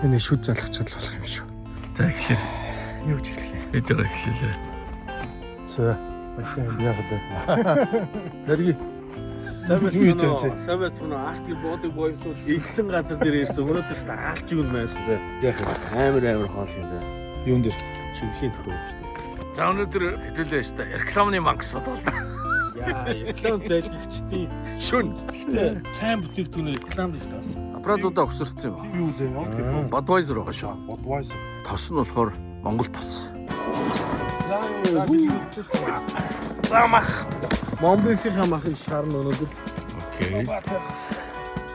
Энэ шүд залгах чадал болох юм шүү. За эхлэв. Юу ч эхлэе. Эдгээр эхлэв. За, машин яах вэ? Дэрги. Сайн байна. Артик буудаг бойсууд ихтэн газар дээр ирсэн. Өнөөдөр ч аалч юм байсан заа. Амар хоол юм заа. Юун дээр? Чиглэлийн төхөө шүү дээ. За өнөөдөр хэдүүлээ шүү дээ. Рекламны мангас бодлоо. Яа, реклам залгичдیں۔ Шүн. Сайн бүтээгдэхүүн реклам гэж таасан. Апрадуудаа өсөрсөн юм. Юу лээ? Budweiser байгаа шүү. Budweiser. Тос нь болохоор Монгол тос. Монбехийн хамаахан шарн өнөөдөр. Окей.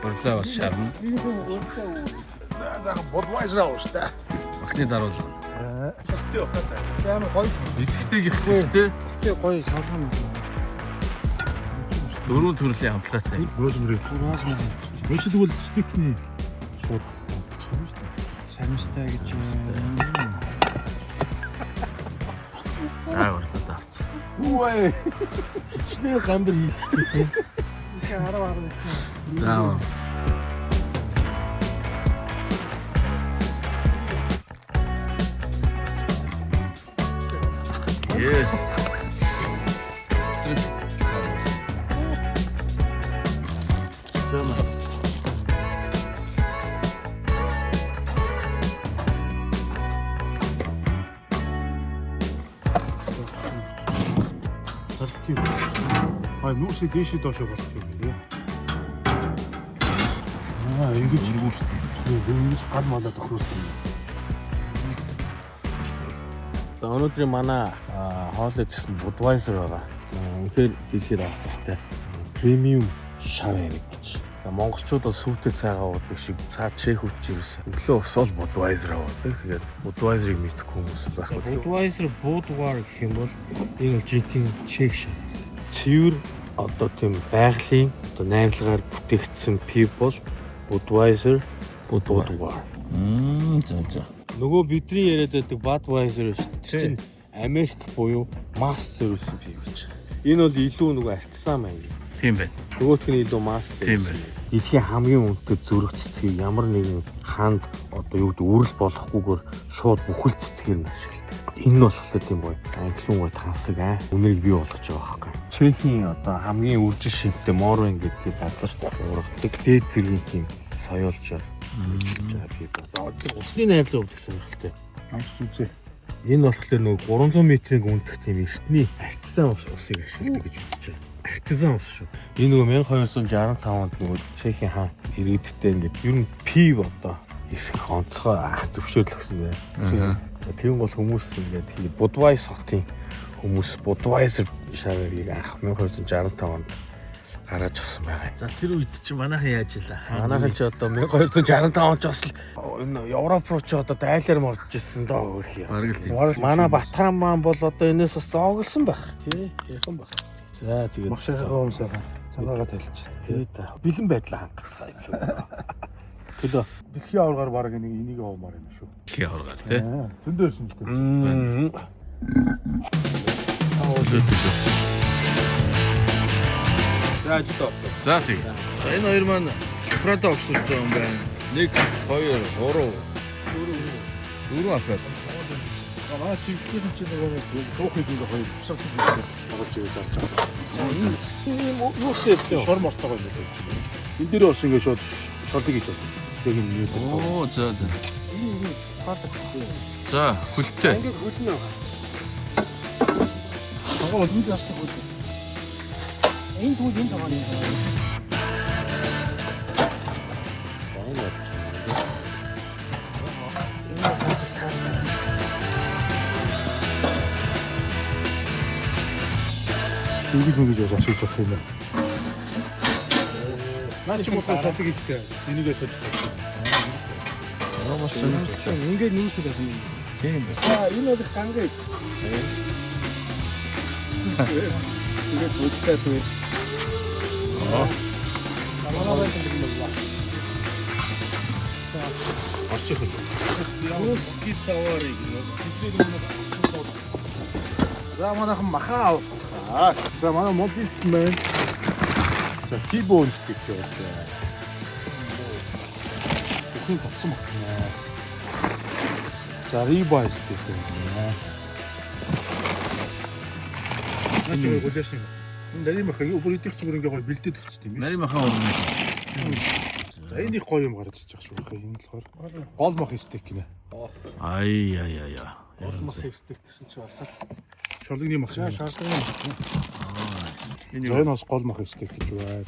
Борлоо бас шарна. За Budweiser ууштай. Махны даруул. Амар гоё. Эцэгтэй гихтэй Тэ гоё салган. дөрвөн төрлийн амплаатай. Гөлмөрөө. Мөч тэгвэл стикний шууд шүү дээ. Самстай гэж юм. За борлоо давцсан. Үгүй. Хичнээн гамбар хийлээ. Их хараа. За. Yes. Нүүрсээ дээшээ доошоо болох юм лээ. Ингэж Үргүү шүү дээ. ингэж гал малаа тохируулсан. За өнөөдрийн манай хоол идсэн Budweiser байгаа. За үнэхээр дэлхийд авахтай премиум шав яриг гэж. За монголчууд бол сүйтэй цайгаа уудаг шиг цаад шээх үчирс. Өглөө ус бол Budweiser уудаг. Тэгээд Budweiser-ыг мэдэх хүмүүс байхгүй. Budweiser Budweiser гэх юм бол энэ жинхэнэ чек шав. Цэвэр одоо тийм байгалийн одоо найрлагаар бүтээгдсэн пив бол Budweiser. За. Нөгөө бидний яриад байдаг Budweiser шүү дээ. Тэр чинь Америк буюу масс зориулсан пив гэж. Энэ бол илүү нөгөө артсан маяг. Тийм байна. Нөгөөх нь илүү масс. Тийм байна. Дэлхийн хамгийн өндөр зүрх цэцгийг ямар нэгэн ханд одоо юу гэдэг үрэл болохгүйгээр шууд бүхэл цэцгээр нь ашигладаг. Энэ нь болохоор тийм бай. Англиун гой тансаг үнэрийг бий болгож байгаа байхгүй. Чехийн одоо хамгийн үржил шимтэй Морвен гэдэг газарт ургадаг дээд зэргийн тийм соёолжоор за усны найрлал өгдөг сонирхолтой. Амч үзээ. Энэ болохоор нөгөө 300 м-ийн гүндэх тийм эртний артизан усыг ашигладаг гэж үзэж байна. Артизан ус шүү. Энэ нөгөө 1265 онд нөгөө Чехийн хаан иргэдтэй ингээд ер нь пив одоо эсэх онцгой зөвшөөрлөгсөн зэ. Тийм бол хүмүүс ингээд Budweiser хотын хүмүүс Budweiser шавыг анх 1265 онд гаргаж авсан байгаа. За тэр үед чи манайхан яаж илаа? Манайхан ч одоо 1265 онд ч бас энэ Европ руу ч одоо дайлаар мордж ирсэн доо хөрх юм. Бараг л тийм. Манай Батхан маань бол одоо энэс бас зооглсон байх. Тий, яхан байх. За тэгээд Магшаагаа хүмүүсээ цагаагаа талж. тэгээд бэлэн байдлаа хангацгаа гэсэн. Төлөө. Дэлхийн аваргаар баг энийг авмаар юм шүү. Хий хоргоо тий. Зөндөөсөн ч тийм. За ажил. За тийм. За энэ хоёр маань Prada өгсөж байгаа юм байна. 1 2 3 апрал. Чиглэлийн чинь нөгөө цоохыг ингээ хоёр бусад зүйл багж ирээ зарж байгаа. Юу гэсэн Шор мортогоо юм байна. Энэ дээр бас ингээ шууд шордог гэж байна. Яг юм юу. Оо за. За хөлтэй. ингээд хөлнө. Цагаа бол үгүй ястах үү. Энэ түүх энэ цагааны. Үгүй гэж бас асууж болох юм байна. Наа чи мото шатдаг ихтэй. Энийгээ шатдаг. Маш сонирхолтой. Ингээд нүүсэл байна. Тийм байна. За энэ бол гангийн. Тэгээд бүгдээ түр. Манайд юм байна. Орчих хөл. Русский товарик. За манайхан махан авцгаа. За манай мобиль байна. За T-bone stick явуулъя. Бүхэн татсан байна. За ribeye steak юм. Начиг гулээсэн. Нарийн махагийн өөр идэх зүгээр ингээ гоё бэлдээд өгчтэй юм байна. Нарийн махан урна. За энийг гоё юм гарч иж байгаа шүү. Энэ болохоор гол мах стейк гинэ. Ай. Гол мах steak гэсэн чи бас Шорлогны мах. шаардлагатай. Энэ бас гол мах стейк гэж байна.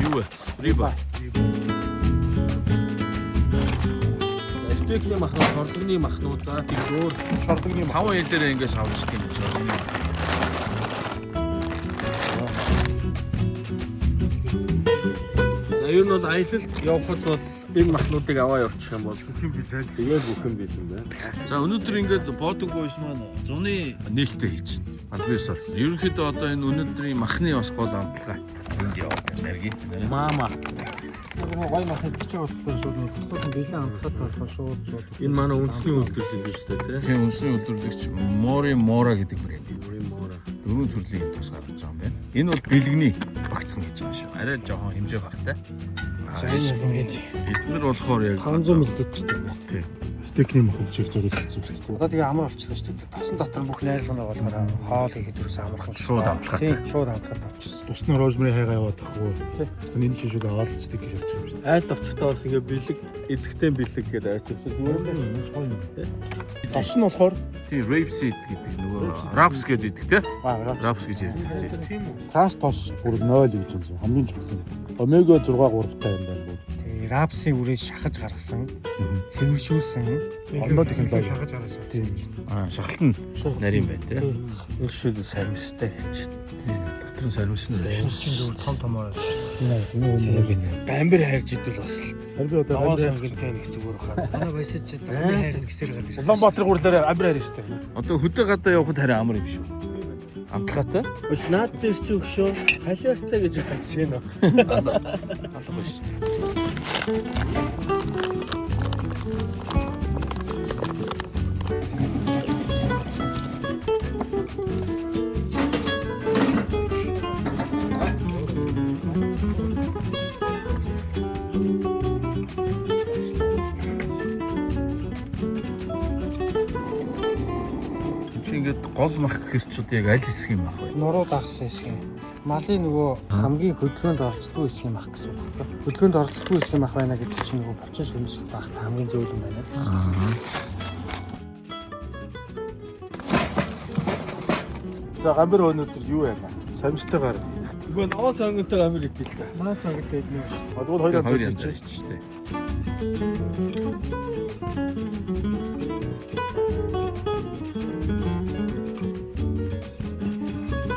Юу вэ? Риба. Steak-ний махнууд, шорлогны махнууд за тийм өөр Шорлогны мах. 5 хэлээр ингээс авах юм шиг. Ер нь бол аялалд явхад бол энэ махнуудыг аваа явуучих юм бол бүхэн билээ. Тэгээд бүхэн бил юм байна. За өнөөдөр ингээд Бодог Boys маань зуны нээлттэй хийж байна. Албаас бол ерөнхийдөө одоо энэ өнөөдрийн махны бас гол амталгаа энд яваад байна. Мама. Гоё мах идчих болохоор шууд туслаад бэлэн амтлаад болохоор шууд. Энэ манай үндэсний үйлдвэрлэл юм биш үү те? Тийм үндэсний үйлдвэрлэгч Mora гэдэг брэнд. Мора. Дөрвөн төрлийн тус гаргаж байгаа юм байна. Энэ бол бэлгэний багцсан гэж байгаа шүү. Арай жоохон хэмжээ багтай. Энэ ингээд Эднэр болохоор яг 500 мл тийм байна. Тийм. Стейкний мах чиг зөрөг хийсэн шүү дээ. Одоо тэгээ амар болчихсон шүү дээ. Тосон дотор бүх найрлагын болохоор хоол ихэд юусэн амархан Шууд амтлахаатай. Тийм, шууд амтлахад очсон. Тусны розмари хайгаа яваад тахгүй. Энэ чинь шууд аваад стейк хийж авчих юм шүү дээ. Айлд очихдоо бас ингээ бэлэг, эзэгтэй бэлэг гэдэг авч явчих зүгээр юм. Тос нь болохоор Тийм rapeseed гэдэг нөгөө raps гэдэг те. Raps гэж ярьдаг тийм. транс тос бүр 0 гэж юм шиг хамгийн чухал. Омега 6 3-тай юм байна бүр. Тэгээ рапсын үрээс шахаж гаргасан, цэвэршүүлсэн, Олно технологи шахаж гаргасан. Тийм. Шахалтан нарийн байна те. Энэ шүүд сармистай гэж. Дотор нь сармис нь байна. Чин зөв том Бамбар хайрж идвэл бас Харин би одоо наваас амбар ангилтай нэг зүгээр хаа. Манай баясаж чи дагны хайр гисэр гал ирсэн. Улаанбаатар гурлаараа амбар харин шүү дээ. Одоо хөдөө гадаа явахад харин амар юм шүү. Амтлахаатай. Өс наад дээр чи өгшөө халиастай гэж гарч байна. Алга ба шүү. Чи ингээд гол мах гэхэр ч одоо яг аль хэсэг юм ах вэ? Нуруу дагсан хэсэг. Малын нөгөө хамгийн хөдөлгөөнд оролцдог хэсэг юм ах гэсэн үг байна. Хөдөлгөөнд оролцдог хэсэг юм ах байна гэдэг чинь нөгөө бочин сүмсэх багт хамгийн зөв юм байна. За амбар өнөөдөр юу байна? Самстай гар. Үгүй наваас ангилтай амир идэл та. Манаас ангид нэг Тэгвэл хоёр Хоёр янз янзаар хийчихтэй.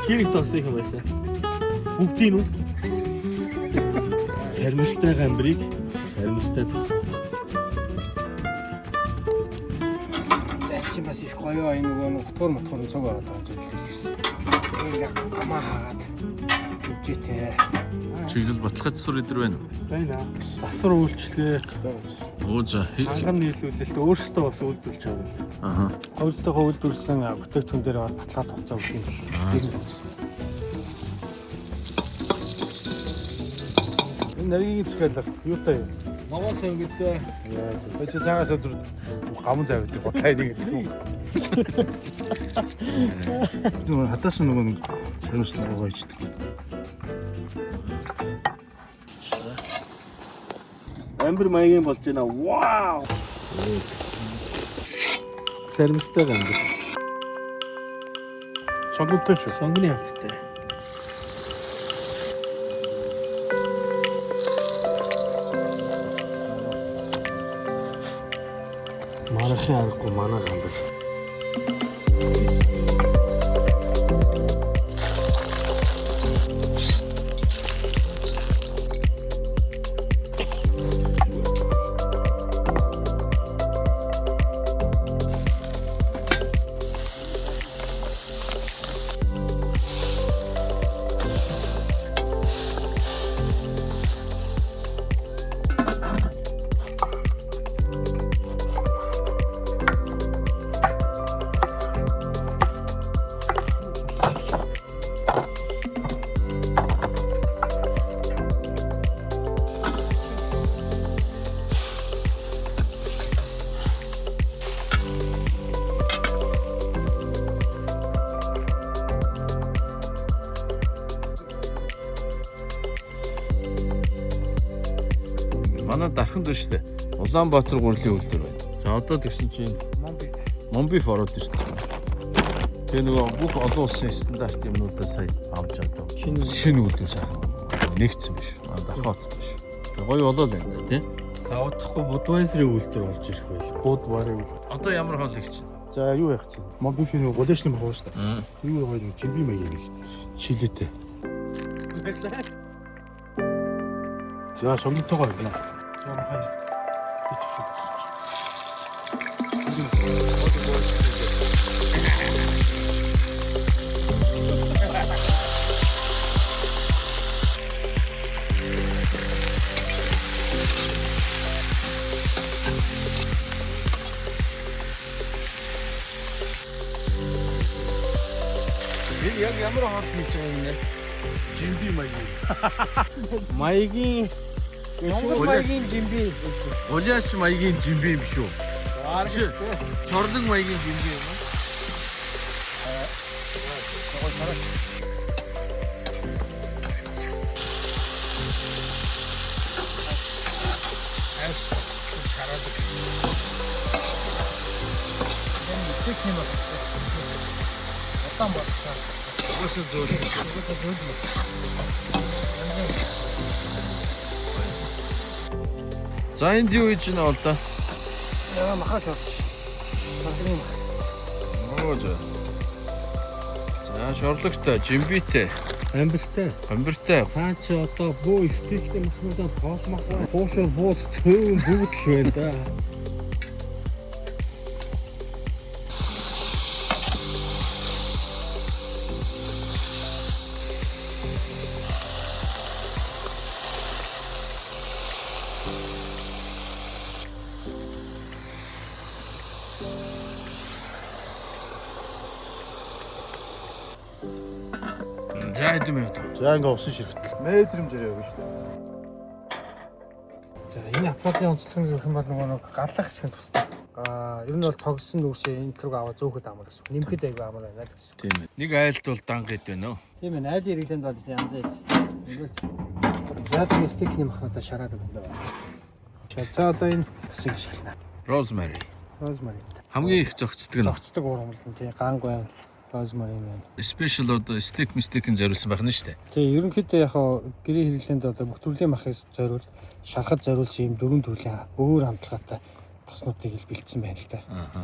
Хийг тоосон юм байсан. Бүгдийн үү? Сармистай амбрыг сармистай тоосон. чи бас их гоё энэ нөгөө утгуур мотгуур цог аваад байгаа зүйл хэлсэн. Яг амаа хаагаад үжитэй. Чиглэл баталгай засвар өдр байна. Байна. Засвар үйлчлэгээ Оо за. ханган нийлүүлэлт өөрсдөө бас үйлдвэрлэж байгаа. Аха. Өөрсдөө үйлдвэрлэсэн бүтээгдэхүүн дээр баталгаа тогтооо өгөх юм. Энэ нарийн захиалга юутай юм? Наваас ангилтай. Яа, чи цаагаас өдөр гамн завьдаг готай нэг гэдэг. Нөгөө хатаас нөгөө самс нөгөө ичдэг. Амбар маягийн болж байна. Вау! Сармистай амбар. Сонгонтой шүү. Сонгоны амттай. Манайхын аргагүй манай амбар. Манай дархан дөө штэ. Улаанбаатар гурилын үйлдвэр байна. За одоо тэгсэн чинь Момбиф ороод ирсэн. Тэгээ нөгөө бүх олон улсын стандарт юмнуудаа сая авч одоо шинэ үйлдвэр сайхан нэгдсэн биш. Дархан хотод биш. Гоё болоо л энэ тий. Савдахгүй Будвайзерийн үйлдвэр орж ирэх байл. Будварын. Одоо ямар хоол их чинь? За юу яах чинь? Мобифийн голешны махуу шүү дээ. Юу гоё нэг чимби маяг л. Чилээтэй. За шогнотойгоо байна. За хай. Яг ямар хоол хийж байгаа юм бэ? Чимби маяг. Маягийн Маягийн жимби. Уляаш маягийн жимби юм шүү. Биш. Чорлог маягийн жимби юм уу? Угаасаа зөөл. За энд юу хийж байна бол та? Яа махаж бол. Оо за. За шорлогтой, жимбитэй, амбиртай. хамбиртай. Цаа чи одоо бөө стейктэй махнуудаа тоосмах бай. Хуушаа бууз цөөн бүгд л байна да. За хэдэн минут. За ингээ усан ширхтэл. Мэдрэмжээр явна шүү дээ. За энэ аппаратын онцлог гэх юм бол нөгөө нэг гарлах хэсэг тустай. Ер нь бол тогсон нүшээ энэ төрөг аваа зөөхөд амар гэсэн. Нэмэхэд аягүй амар байна л гэсэн. Тийм ээ. Нэг айлт бол данг хэд байна уу? Тийм ээ, айлын хэрэглээнд бол янз бүр. Заадны стейкний махнуудаа шараад өгнө. За одоо энэ хэсэг ашиглана. Розмари. Розмари. Хамгийн их зохицдог нь. Зогцдог уурмал нь тийм ганг байна. Розмари байна. Спешиал одоо стейк мистейкэн зориулсан байх нь шүү дээ. Тэгээ ерөнхийдөө яг гэрээ хэрэглээнд одоо бүх төрлийн махыг зориул шарахад зориулсан юм дөрвөн төрлийн өөр хамтлагаатай тоснуудыг ил бэлдсэн байна л да. Аа.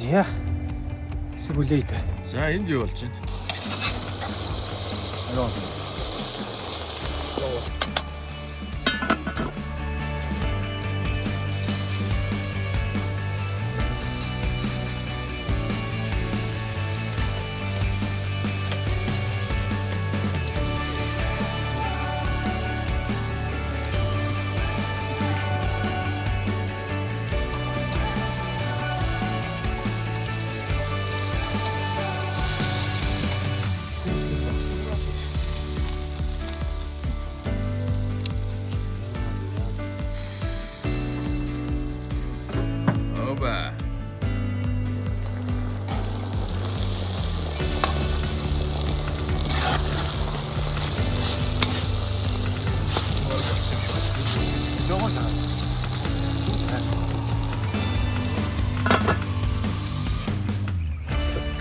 За. Хэсэг үлээ дээ. За энд юу болж байна? Оба.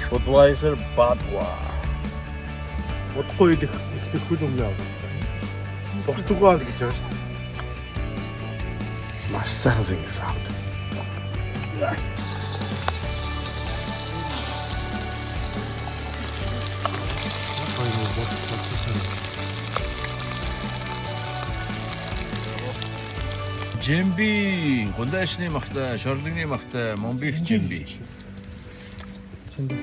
Budweiser Badwa. Удахгүй их хөл өмнө авах. Португал гэж байгаа шүү дээ. Маш сайхан зингэс авах. Жимби, гундашны махта, шорлогны махта, момбих жимби. Чиндээ.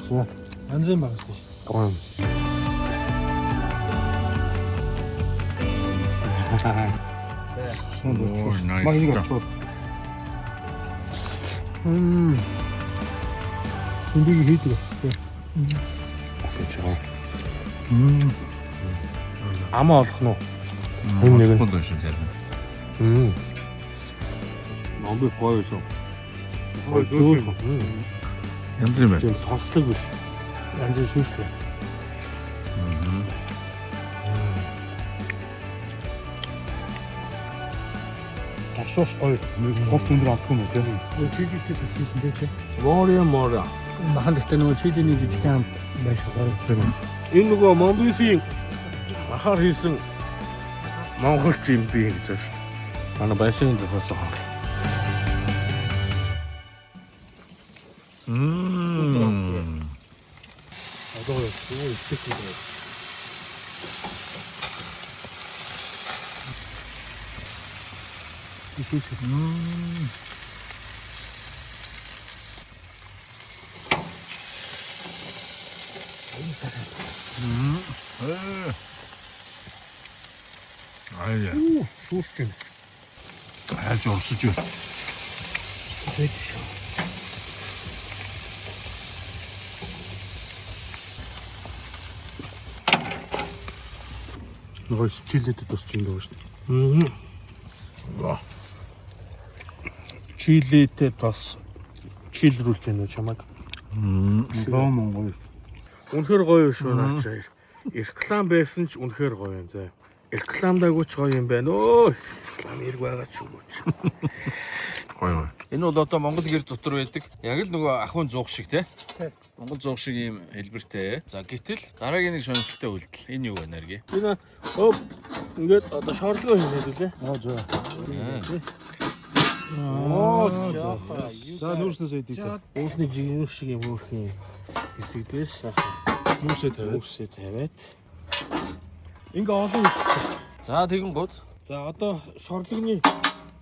За. Янзын багс шүү. Гоо. Mag нэг авчууд. Сүндийг хийдэг байна. Авчаа. Амаа олох нь уу? Энэ нэг. Хонд шүү дээ. Номби гоё шүү. Гоё зөөл. Янз бүр байна. Тийм сонслог биш. Янз бүр шүү дээ. Тасвас гоё. Хурц өндөр авах юм уу тийм. Чийлтэй төсөөсөн дээ чи. Мооря. Махан дэхтэй нөгөө чийлэний жижигхэн байшаа гоё тийм. Энэ нөгөө Монбисийн ахаар хийсэн Монгол жим би гэж байна шүү дээ. Манай байшин зохиосон хаа. Одоо юу ихтэй юм. Ишүүс. Аяа. Шүүстэй. Хайж урсаж байна. Зэт шүү. Нөгөө чилээд тусч юм даа шүү. Чилэтэй бас чилрүүлж байна уу чамайг? Гоо Монгол. Үнэхээр гоё шүү наач. Реклам байсан ч үнэхээр гоё юм заа. Рекламдаагүй ч гоё юм байна. Өө. Реклам ирг байгаа ч үгүй ч. Гоё. Энэ бол одоо Монгол гэр дотор байдаг. Яг л нөгөө ахын зуух шиг тий. Монгол зуух шиг ийм хэлбэртэй. За гэтэл дараагийн нэг сонирхолтой үйлдэл. Энэ юу вэ нэрги? Энэ ингээд одоо шорлогоо хийгээд үлээ. Зөө. За нүүрснээс идэв. Уусны жигнэр шиг юм хөөрхөн хэсэгдээс Нүүрсээ тавиад. нүүрсээ тавиад. Ингээ олон их. За тэгэн гол. За одоо шорлогны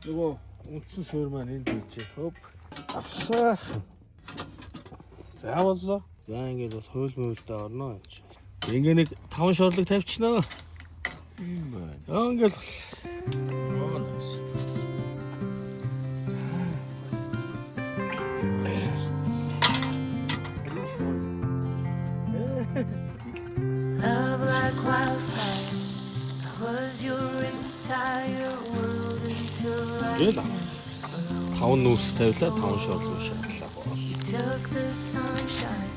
нөгөө үндсэн суурь маань энд бийжээ. Хөп. Авсаа. За боллоо. За ингээд бас хууль муултаа орно. Ингээ нэг 5 шорлог тавьчихнаа. Ийм байна. Ингээд Аа nice. Love like wildfire. I was your entire world until I Good. 5 нүүрс тавилаа 5 шорлог шатлаа. took the sunshine.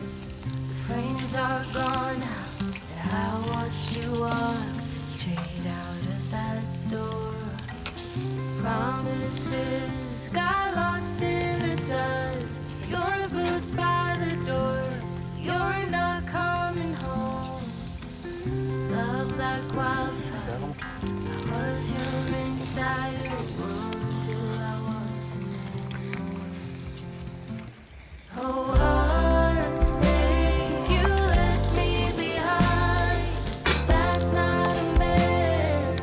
The flames are gone now. I watch you walk straight out of that door. Promises got lost in the dust. Your boots by the door. You're not coming home. Love like wildfire. I was your entire world until I wasn't. Oh, heartache, you left me behind. That's not a man,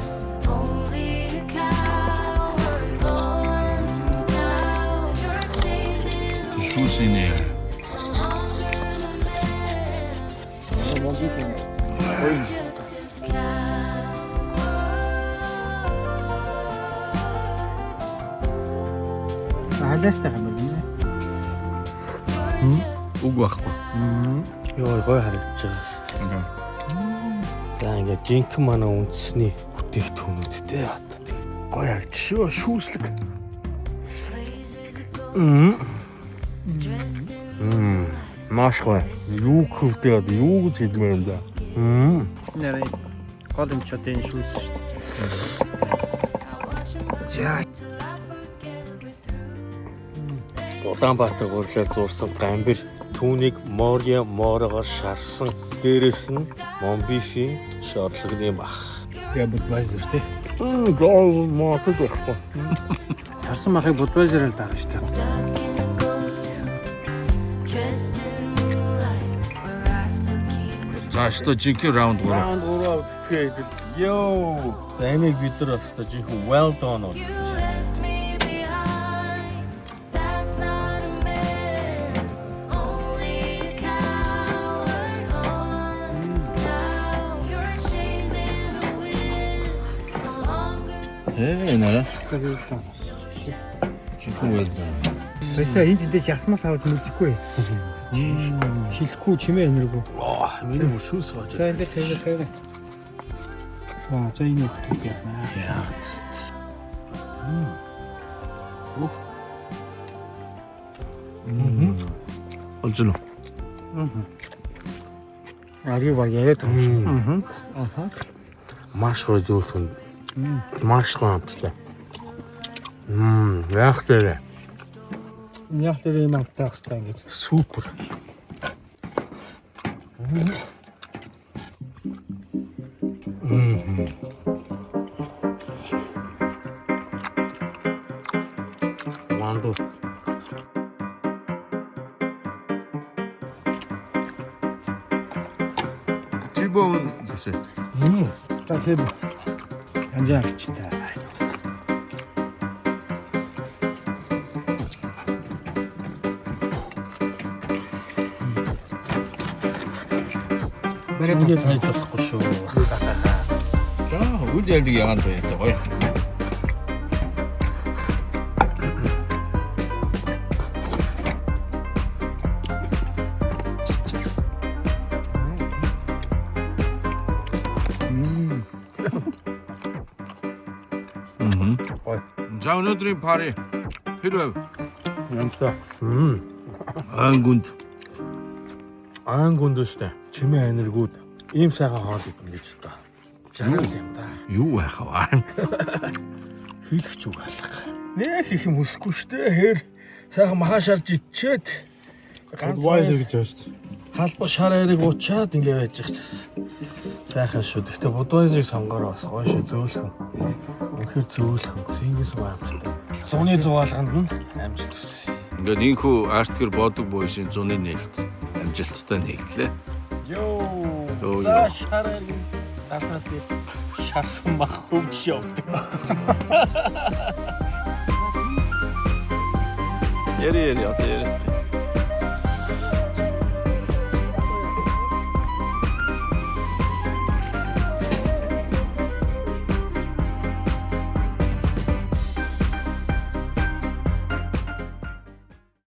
only a coward. Born now, you're chasing the Шүүсэний. longer the man. Just a coward. Халаастай юм байна. Үг байхгүй. Йоо гоё харагдаж байгаа шүү. За ингээд жинк манай үндэсний бүтээгдэхүүнүүдтэй хатаа тэгээд гоё харагдаж шүү. Шүүслэг. Маш гоё. Юу хөвтэй одоо юу гэж хэлмээр юм да. Нэрээ гол юм ч одоо энэ шүүс шүү дээ. За Улаанбаатар гурлаар зурсан гамбир түүнийг моорогоор шарсан. Дээрээс нь Монбисийн шорлогны бах. Тэгээ Budweiser тий. Гол маахад байхгүй. харсан махыг Budweiser-аар даах шүү дээ. Stuck in a ghost town, dressed in moonlight, where I still keep the За что жинхэнэ раунд 3. Раунд 3 цэцгээд ёо. За энийг бид нар бас жинхэнэ well done You left me behind. That's not a man, only a coward. On Нара. Тэгээд Чихэн байлаа. Бэсээ энд дэс ясмаас авч мүлдэхгүй. Шилэхгүй чимээ энэргүй. миний мөшөөс гооч. За энэ тэгээд. За энэ өгдөг яана. Яа. Олж нь. Ари баг яриад байгаа. Маш гоё зөвхөн. Маш гоё амттай. Яг тэр Яг тэр юм авдаг хэвээр ингэж. супер. Ванду. T-bone зүсэ. За тэр анжаарч та. Ингээд хайж болохгүй шүү. За үл ялдаг ягаан туяатай гоё. За өнөөдрийн пари хэрвээ Янзлаа. ангунд Ангунд штэ. Чимээ энергүүд ийм сайхан хоол идэх гэж та. Жаргал юм да. юу байх вэ? Хийлгч үг алга. Нэ хийх юм хүсэхгүй штэ. Хэр сайхан махаа шарж ичээд Advisor гэж байна шүү дээ. халбар шар яриг уучаад ингэ байжчихчихсэн. Сайхан шүү. Гэхдээ Budweiser-ыг сонгороо бас гоё шүү, зөөлхөн. Үнэхээр зөөлхөн. Сингис баамжтай. Зуны зугаалганд нь амжилт хүсье. Ингээд инхүү артгэр бодог бойсын зуны нээлт амжилттай нэгдлээ. Йоо. За шар яриг дараад шарсан мах хөвч явдаг. Яри одоо яри.